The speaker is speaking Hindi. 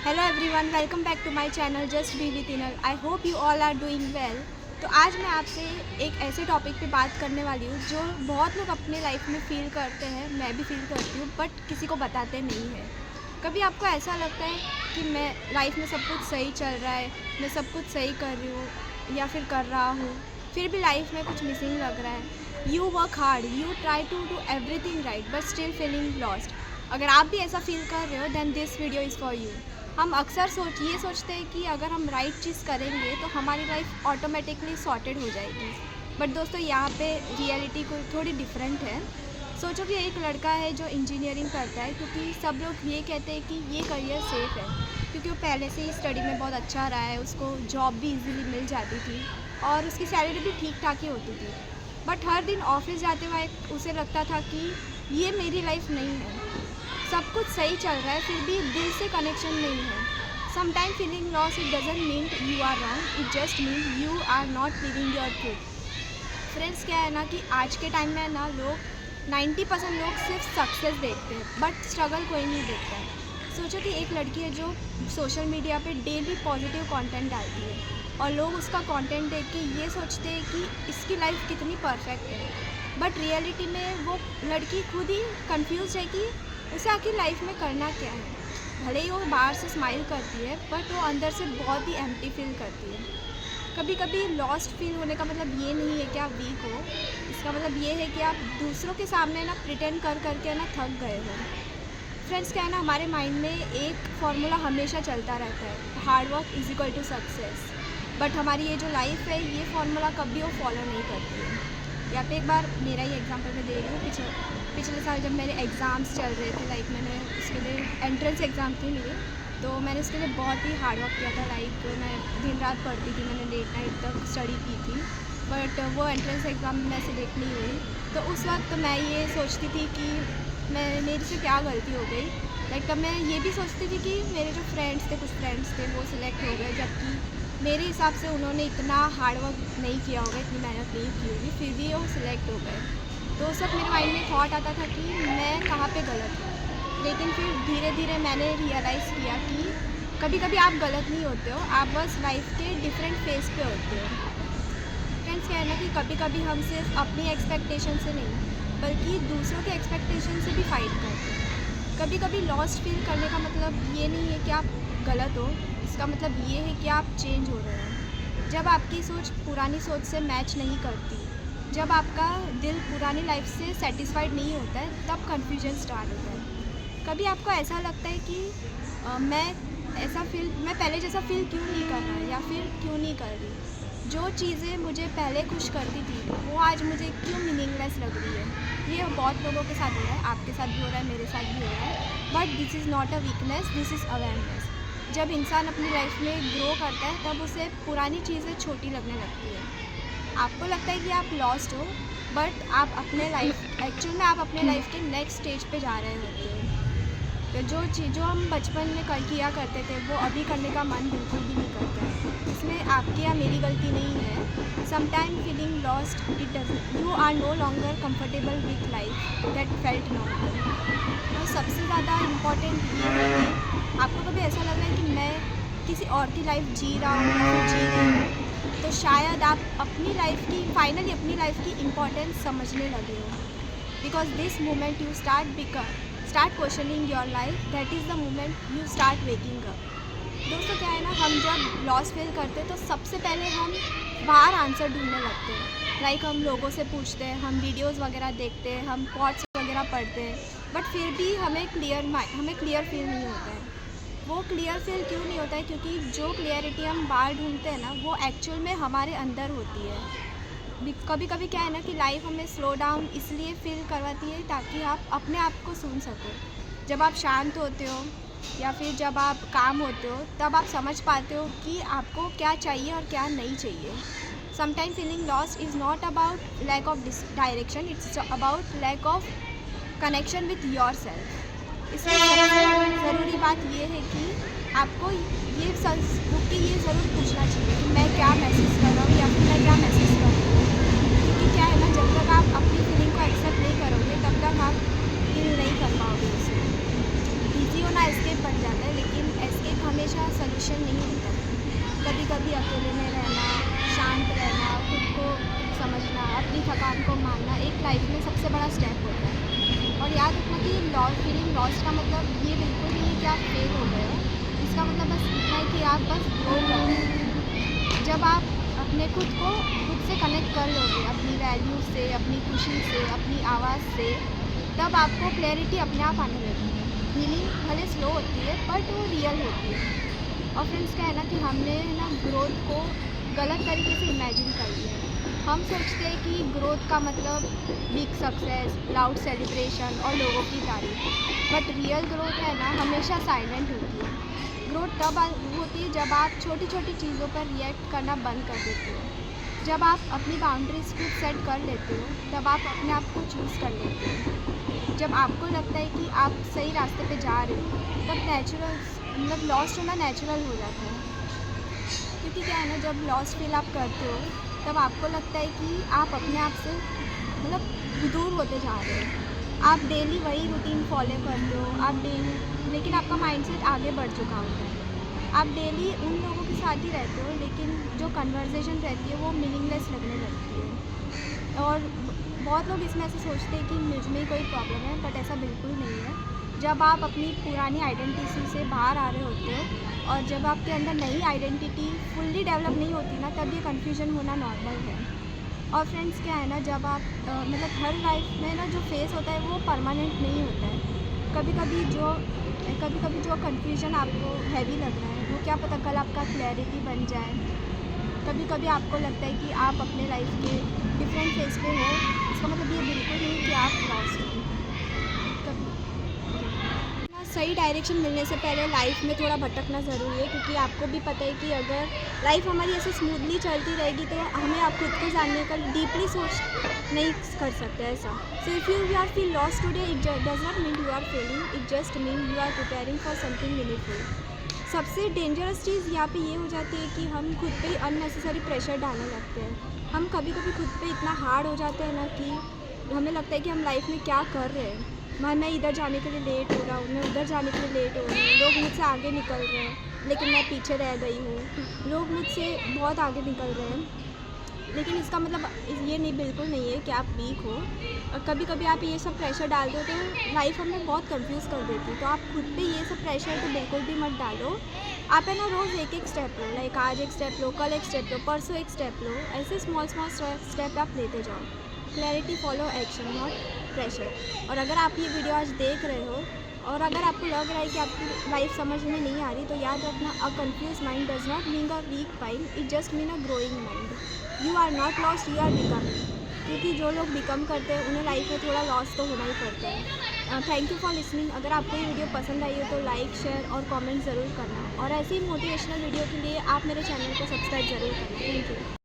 Hello everyone, welcome back to my channel just be with inner. I hope you all are doing well. तो आज मैं आपसे एक ऐसे टॉपिक पे बात करने वाली हूँ जो बहुत लोग अपने लाइफ में फ़ील करते हैं, मैं भी फ़ील करती हूँ, बट किसी को बताते नहीं हैं। कभी आपको ऐसा लगता है कि मैं लाइफ में सब कुछ सही चल रहा है, मैं सब कुछ सही कर रही हूँ या फिर कर रहा हूँ, फिर भी लाइफ में कुछ मिसिंग लग रहा है। You work hard, you try to do everything right but still feeling lost. अगर आप भी ऐसा फील कर रहे हो then this video is for you. हम अक्सर सोचते हैं कि अगर हम राइट चीज़ करेंगे तो हमारी लाइफ ऑटोमेटिकली सॉर्टेड हो जाएगी, बट दोस्तों यहाँ पे रियलिटी को थोड़ी डिफरेंट है। सोचो कि एक लड़का है जो इंजीनियरिंग करता है, क्योंकि सब लोग ये कहते हैं कि ये करियर सेफ़ है, क्योंकि वो पहले से ही स्टडी में बहुत अच्छा रहा है, उसको जॉब भी इजीली मिल जाती थी और उसकी सैलरी भी ठीक ठाक ही होती थी। बट हर दिन ऑफिस जाते हुए उसे लगता था कि ये मेरी लाइफ नहीं है। सब कुछ सही चल रहा है फिर भी दिल से कनेक्शन नहीं है। Sometime feeling loss it doesn't mean you are wrong, it just mean you are not living your truth. Friends, क्या है ना कि आज के टाइम में ना लोग 90% लोग सिर्फ सक्सेस देखते हैं बट स्ट्रगल कोई नहीं देखता है। सोचो कि एक लड़की है जो सोशल मीडिया पे डेली पॉजिटिव कंटेंट डालती है और लोग उसका कंटेंट देख के ये सोचते हैं कि इसकी लाइफ कितनी परफेक्ट है, बट रियलिटी में वो लड़की खुद ही कंफ्यूज है कि उसे आखिर लाइफ में करना क्या है। भले ही वो बाहर से स्माइल करती है बट वो अंदर से बहुत ही एम्प्टी फील करती है। कभी कभी लॉस्ट फील होने का मतलब ये नहीं है कि आप वीक हो, इसका मतलब ये है कि आप दूसरों के सामने ना प्रिटेंड कर करके ना थक गए हो। फ्रेंड्स, क्या है ना, हमारे माइंड में एक फार्मूला हमेशा चलता रहता है, hard work is equal to success. But हमारी ये जो लाइफ है ये फार्मूला कभी वो फॉलो नहीं करती है। यहाँ पे एक बार मेरा ही एग्जांपल मैं दे रही हूँ। पिछले साल जब मेरे एग्ज़ाम्स चल रहे थे, लाइक मैंने उसके लिए एंट्रेंस एग्ज़ाम थी मेरी, तो मैंने उसके लिए बहुत ही हार्ड वर्क किया था। लाइक मैं दिन रात पढ़ती थी, मैंने लेट नाइट तक स्टडी की थी, बट वो एंट्रेंस एग्ज़ाम में सिलेक्ट नहीं हुई। तो उस वक्त मैं ये सोचती थी कि मेरे से क्या गलती हो गई। लाइक तब मैं ये भी सोचती थी कि मेरे जो फ्रेंड्स थे, कुछ फ्रेंड्स थे, वो सिलेक्ट हो गए, जबकि मेरे हिसाब से उन्होंने इतना हार्ड वर्क नहीं किया होगा, इतनी मेहनत नहीं की होगी, फिर भी वो सिलेक्ट हो गए। तो उस वक्त मेरे माइंड में थॉट आता था कि मैं कहाँ पे गलत हूँ। लेकिन फिर धीरे धीरे मैंने रियलाइज़ किया कि कभी कभी आप गलत नहीं होते हो, आप बस लाइफ के डिफरेंट फेज पे होते हो। फ्रेंड्स, क्या है ना कि कभी कभी हम सिर्फ अपनी एक्सपेक्टेशन से नहीं बल्कि दूसरों के एक्सपेक्टेशन से भी फाइट करते हैं। कभी कभी लॉस्ट फील करने का मतलब ये नहीं है कि आप गलत हो, इसका मतलब ये है कि आप चेंज हो रहे हो। जब आपकी सोच पुरानी सोच से मैच नहीं करती, जब आपका दिल पुरानी लाइफ से सेटिस्फाइड नहीं होता है, तब कन्फ्यूजन स्टार्ट होता है। कभी आपको ऐसा लगता है कि मैं पहले जैसा फील क्यों नहीं कर रहा या फिर क्यों नहीं कर रही। जो चीज़ें मुझे पहले खुश करती थी वो आज मुझे क्यों मीनिंगलेस लग रही है। ये बहुत लोगों के साथ हो रहा है, आपके साथ भी हो रहा है, मेरे साथ भी हो रहा है, but this is not a weakness, this is awareness. जब इंसान अपनी लाइफ में ग्रो करता है तब उसे पुरानी चीज़ें छोटी लगने लगती है। आपको लगता है कि आप लॉस्ट हो, बट आप अपने लाइफ एक्चुअल में आप अपने लाइफ के नेक्स्ट स्टेज पे जा रहे होते हो। तो जो हम बचपन में किया करते थे वो अभी करने का मन बिल्कुल भी नहीं करता है। इसमें आपकी या मेरी गलती नहीं है। Sometime feeling lost it doesn't, you are no longer comfortable with life that felt normal. और सबसे ज़्यादा इम्पॉर्टेंट ये है कि आपको कभी ऐसा लग रहा है कि मैं किसी और की लाइफ जी रहा हूँ या फिर जी रही हूँ, तो शायद आप अपनी लाइफ की फाइनली अपनी लाइफ की इम्पोर्टेंस समझने लगे हो। Because this moment you start questioning your life, that is the moment you start waking up. दोस्तों, क्या है ना, हम जब लॉस फील करते हैं तो सबसे पहले हम बाहर आंसर ढूंढने लगते हैं। लाइक हम लोगों से पूछते हैं, हम वीडियोज़ वगैरह देखते हैं, हम कोट्स वगैरह पढ़ते हैं, बट फिर भी हमें क्लियर फील नहीं होता है। वो क्लियर फील क्यों नहीं होता है? क्योंकि जो क्लियरिटी हम बाहर ढूंढते हैं ना वो एक्चुअल में हमारे अंदर होती है। कभी कभी क्या है ना कि लाइफ हमें स्लो डाउन इसलिए फील करवाती है ताकि आप अपने आप को सुन सको। जब आप शांत होते हो या फिर जब आप काम होते हो तब आप समझ पाते हो कि आपको क्या चाहिए और क्या नहीं चाहिए। Sometime feeling lost is not about lack of direction, it's about lack of connection with yourself. इसमें सबसे ज़रूरी बात ये है कि आपको ये ज़रूर पूछना चाहिए कि मैं क्या मैसेज कर रहा हूँ या फिर मैं क्या मैसेज कर रही हूँ। क्योंकि क्या है ना, जब तक आप अपनी फीलिंग को एक्सेप्ट नहीं करोगे तब तक आप डील नहीं कर पाओगे उसे। बिजी होना एस्केप बन जाता है, लेकिन एस्केप हमें सॉल्यूशन नहीं होता है। कभी कभी अकेले में रहना, शांत रहना, खुद को समझना, अपनी थकान को मानना एक लाइफ में सबसे बड़ा स्टेप होता है। और याद रखना कि फीलिंग लॉस्ट का मतलब ये बिल्कुल नहीं है कि आप फेल हो गए हो। इसका मतलब बस इतना है कि आप बस ग्रो कर रहे हो। जब आप अपने खुद से कनेक्ट कर लोगे, अपनी वैल्यू से, अपनी खुशी से, अपनी आवाज़ से, तब आपको क्लैरिटी अपने आप आने लगेगी। हीलिंग भले स्लो होती है बट वो रियल होती है। और फ्रेंड्स क्या है ना कि हमने ना ग्रोथ को गलत तरीके से इमेजिन कर लिया है। हम सोचते हैं कि ग्रोथ का मतलब बिग सक्सेस, लाउड सेलिब्रेशन और लोगों की तारीफ। बट रियल ग्रोथ है ना हमेशा साइलेंट होती है। ग्रोथ तब होती है जब आप छोटी छोटी चीज़ों पर रिएक्ट करना बंद कर देते हो। जब आप अपनी बाउंड्रीज खुद सेट कर लेते हो, तब आप अपने आप को चूज़ कर लेते हो। जब आपको लगता है कि आप सही रास्ते पे जा रहे हो, तब मतलब लॉस्ट होना नेचुरल हो जाता है। क्योंकि क्या है ना, जब लॉस्ट फील आप करते हो तब आपको लगता है कि आप अपने आप से मतलब दूर होते जा रहे हो। आप डेली वही रूटीन फॉलो करते हो, लेकिन आपका माइंडसेट आगे बढ़ चुका होता है। आप डेली उन लोगों के साथ ही रहते हो, लेकिन जो कन्वर्सेशन रहती है वो मीनिंगलेस लगने लगती है। और बहुत लोग इसमें ऐसे सोचते हैं कि मुझ में कोई प्रॉब्लम है, बट ऐसा बिल्कुल नहीं है। जब आप अपनी पुरानी आइडेंटिटी से बाहर आ रहे होते हो और जब आपके अंदर नई आइडेंटिटी फुल्ली डेवलप नहीं होती ना, तब ये कन्फ्यूजन होना नॉर्मल है। और फ्रेंड्स क्या है ना, जब आप मतलब हर लाइफ में ना जो फेस होता है वो परमानेंट नहीं होता है। कभी कभी जो कन्फ्यूजन आपको हैवी लग रहा है वो क्या पता कल आपका क्लैरिटी बन जाए। कभी कभी आपको लगता है कि आप अपने लाइफ के डिफरेंट फेज पे हो, इसका मतलब ये बिल्कुल नहीं कि आप लॉस्ट हो। कभी सही डायरेक्शन मिलने से पहले लाइफ में थोड़ा भटकना ज़रूरी है, क्योंकि आपको भी पता है कि अगर लाइफ हमारी ऐसे स्मूथली चलती रहेगी तो हमें आप खुद को जानने का डीपली सोच नहीं कर सकते ऐसा। So if you are feel lost today, it does not mean you are failing, it just mean you are preparing for something meaningful. सबसे डेंजरस चीज़ यहाँ पे ये हो जाती है कि हम खुद पे अननेसेसरी प्रेशर डालने लगते हैं। हम कभी कभी खुद पे इतना हार्ड हो जाते हैं ना कि हमें लगता है कि हम लाइफ में क्या कर रहे हैं। मैं इधर जाने के लिए लेट हो रहा हूँ, मैं उधर जाने के लिए लेट हो रही हूँ, लोग मुझसे आगे निकल रहे हैं लेकिन मैं पीछे रह गई हूँ, लोग मुझसे बहुत आगे निकल रहे हैं। लेकिन इसका मतलब ये नहीं बिल्कुल नहीं है कि आप वीक हो। और कभी कभी आप ये सब प्रेशर डालते हो तो लाइफ हमें बहुत कंफ्यूज कर देती है। तो आप खुद पे ये सब प्रेशर तो बिल्कुल भी मत डालो। आप है ना रोज़ एक एक स्टेप लो, लाइक आज एक स्टेप लो, कल एक स्टेप लो, परसों एक स्टेप लो। ऐसे स्मॉल स्टेप आप लेते जाओ। Clarity follow action, not pressure. और अगर आप ये वीडियो आज देख रहे हो और अगर आपको लग रहा है कि आपकी लाइफ समझ में नहीं आ रही, तो याद रखना, a confuse mind does not mean a weak mind, it just mean a growing mind. You are not lost, you are becoming. क्योंकि जो लोग बिकम करते हैं उन्हें लाइफ में थोड़ा लॉस तो होना ही पड़ता है। Thank you for listening. अगर आपको ये वीडियो पसंद आई हो तो लाइक, शेयर और कमेंट ज़रूर करना। और ऐसी ही मोटिवेशनल वीडियो के लिए आप मेरे चैनल को सब्सक्राइब ज़रूर करना। Thank you.